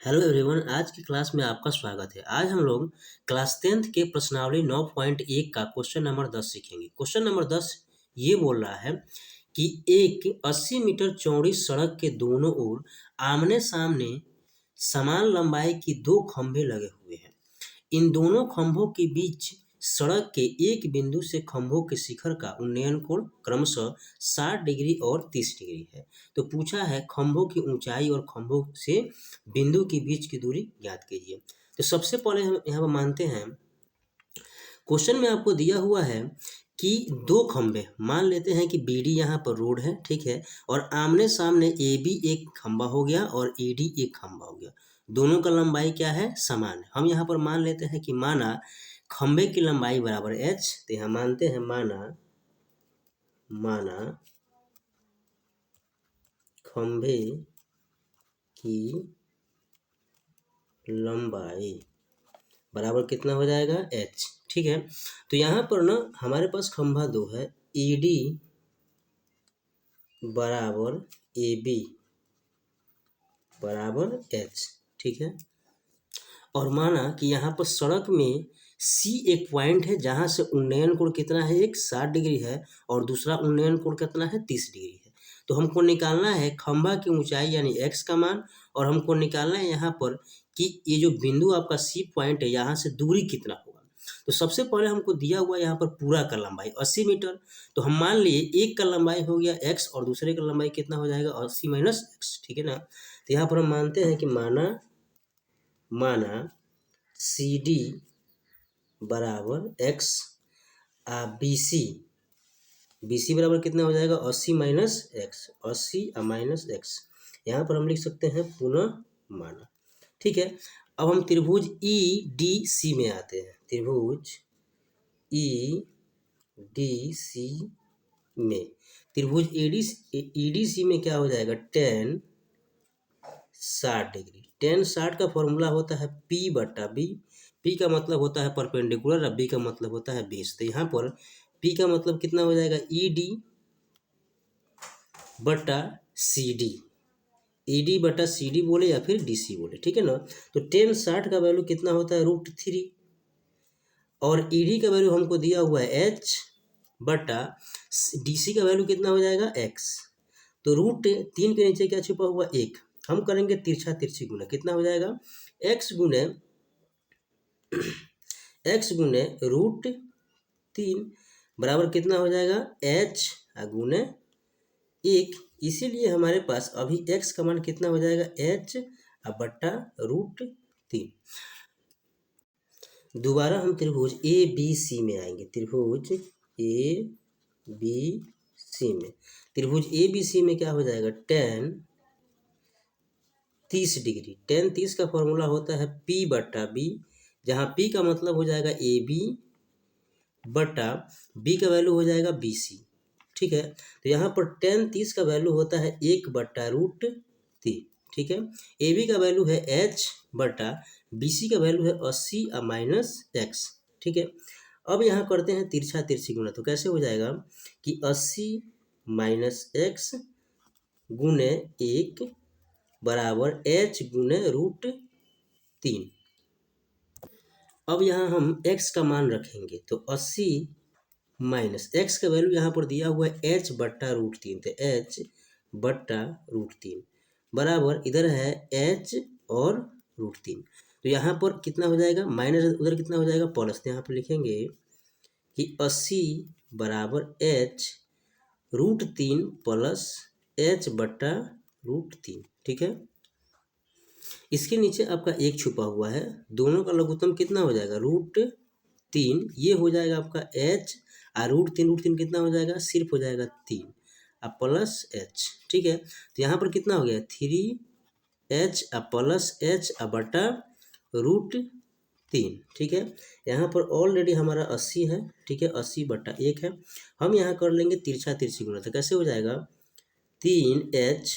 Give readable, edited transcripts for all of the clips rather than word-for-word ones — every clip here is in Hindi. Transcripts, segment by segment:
हेलो एवरीवन, आज की क्लास में आपका स्वागत है। आज हम लोग क्लास 10th के प्रश्नावली 9.1 का क्वेश्चन नंबर 10 सीखेंगे। क्वेश्चन नंबर 10 ये बोल रहा है कि एक 80 मीटर चौड़ी सड़क के दोनों ओर आमने सामने समान लंबाई की दो खंभे लगे हुए हैं। इन दोनों खंभों के बीच सड़क के एक बिंदु से खंभों के शिखर का उन्नयन कोण क्रमशः 60 डिग्री और 30 डिग्री है। तो पूछा है खंभों की ऊंचाई और खंभों से बिंदु के बीच की दूरी ज्ञात कीजिए। तो सबसे पहले हम यहाँ पर मानते हैं, क्वेश्चन में आपको दिया हुआ है कि दो खंभे, मान लेते हैं कि BD यहाँ पर रोड है, ठीक है, और आमने सामने AB एक खंभा हो गया और AD एक खंभा हो गया। दोनों का लंबाई क्या है? समान है। हम यहाँ पर मान लेते हैं कि माना खंभे की लंबाई बराबर h, तो यहाँ मानते हैं माना खंभे की लंबाई बराबर कितना हो जाएगा? h, ठीक है। तो यहाँ पर ना हमारे पास खंभा 2 है, ED बराबर AB बराबर h, ठीक है। और माना कि यहाँ पर सड़क में C एक पॉइंट है जहाँ से उन्नयन कोण कितना है? एक 60 डिग्री है और दूसरा उन्नयन कोण कितना है? 30 डिग्री है। तो हमको निकालना है खंभा की ऊंचाई यानी x का मान, और हमको निकालना है यहाँ पर कि ये जो बिंदु आपका C पॉइंट है यहाँ से दूरी कितना होगा। तो सबसे पहले हमको दिया हुआ यहाँ पर पूरा का लंबाई 80 मीटर, तो हम मान लिए एक का लंबाई हो गया x और दूसरे का लंबाई कितना हो जाएगा? 80 माइनस x, ठीक है ना। तो यहाँ पर हम मानते हैं कि माना CD बराबर x, BC बराबर कितना हो जाएगा? 80 माइनस एक्स, 80 माइनस एक्स। यहाँ पर हम लिख सकते हैं पुनः माना, ठीक है। अब हम त्रिभुज EDC में आते हैं। त्रिभुज EDC में, त्रिभुज EDC में क्या हो जाएगा? tan 60 degree. tan 60 का फॉर्मूला होता है P/B। P का मतलब होता है परपेंडिकुलर और B का मतलब होता है बेस। तो यहाँ पर P का मतलब कितना हो जाएगा? ED/CD बोले या फिर DC बोले, ठीक है ना। तो tan 60 का वैल्यू कितना होता है? √3, और ED का वैल्यू हमको दिया हुआ है H/DC का वैल्यू कितना हो जाएगा? x। तो √3 के नीचे क्या छुपा हुआ? 1। हम करेंगे तिरछा तिरछी गुना, कितना हो जाएगा? x गुने √3 बराबर कितना हो जाएगा? h गुने 1। इसीलिए हमारे पास अभी x का मान कितना हो जाएगा? h/√3। दोबारा हम त्रिभुज ABC में आएंगे। त्रिभुज ABC में, त्रिभुज ABC में क्या हो जाएगा? tan 30 degree. tan 30 का फॉर्मूला होता है P/B, जहाँ P का मतलब हो जाएगा AB बटा B का वैल्यू हो जाएगा BC, ठीक है। तो यहाँ पर tan 30 का वैल्यू होता है 1/√3, ठीक है। AB का वैल्यू है H/BC का वैल्यू है 80 माइनस x, ठीक है। अब यहाँ करते हैं तिरछा तिरछी गुना। तो कैसे हो जाएगा कि 80 माइनस x गुने 1 बराबर h गुने √3। अब यहाँ हम x का मान रखेंगे, तो 80 माइनस x का वैल्यू यहाँ पर दिया हुआ है h/√3, तो h/√3 बराबर इधर है h और √3। तो यहाँ पर कितना हो जाएगा? माइनस, उधर कितना हो जाएगा? प्लस। तो यहाँ पर लिखेंगे कि 80 बराबर h√3 प्लस h/√3, ठीक है। इसके नीचे आपका एक छुपा हुआ है, दोनों का लघुत्तम कितना हो जाएगा? √3। ये हो जाएगा आपका h, और √3 कितना हो जाएगा? सिर्फ हो जाएगा 3 प्लस h, ठीक है। तो यहाँ पर कितना हो गया? 3h प्लस h बटा √3, ठीक है। यहाँ पर ऑलरेडी हमारा 80 है, ठीक है, 80/1 है। हम यहाँ कर लेंगे तिरछा तिरछी गुना। तो कैसे हो जाएगा? 3h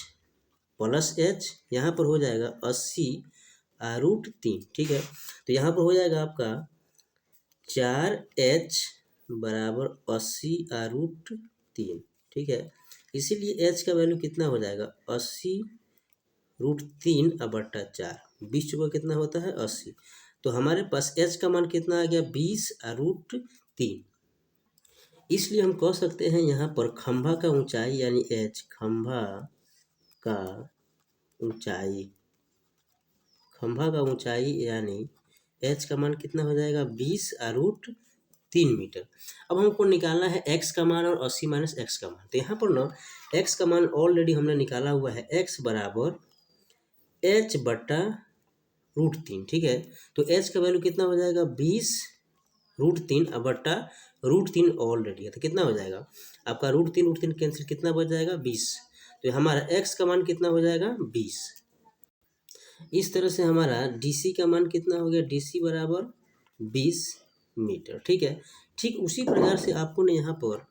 प्लस h, यहाँ पर हो जाएगा 80/√3, ठीक है। तो यहाँ पर हो जाएगा आपका 4h बराबर 80/√3, ठीक है। इसीलिए h का वैल्यू कितना हो जाएगा? 80 √3/4, 20 चौका कितना होता है 80। तो हमारे पास h का मान कितना आ गया 20√3। इसलिए हम कह सकते हैं यहाँ पर खंभा का ऊंचाई यानी h, खंभा का ऊंचाई यानी h का मान कितना हो जाएगा 20√3 मीटर। अब हमको निकालना है x का मान और 80 माइनस x का मान। तो यहाँ पर ना x का मान ऑलरेडी हमने निकाला हुआ है, x बराबर h/√3, ठीक है। तो h का वैल्यू कितना हो जाएगा 20√3/√3 ऑलरेडी है, तो कितना हो जाएगा आपका √3 कैंसिल, कितना बच जाएगा 20। तो हमारा x का मान कितना हो जाएगा 20। इस तरह से हमारा DC का मान कितना हो गया, DC बराबर 20 मीटर, ठीक है। ठीक उसी प्रकार से आपको ने यहाँ पर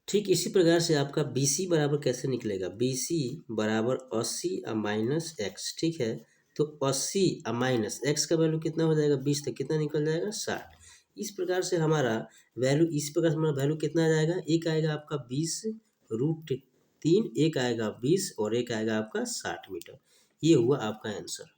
ठीक इसी प्रकार से आपका BC बराबर कैसे निकलेगा, BC बराबर 80 माइनस x, ठीक है। तो 80 माइनस x का वैल्यू कितना हो जाएगा 20, तक कितना निकल जाएगा 60। इस प्रकार से हमारा वैल्यू कितना आ जाएगा, एक आएगा आपका 20√3, एक आएगा 20 और एक आएगा आपका 60 मीटर। ये हुआ आपका आंसर।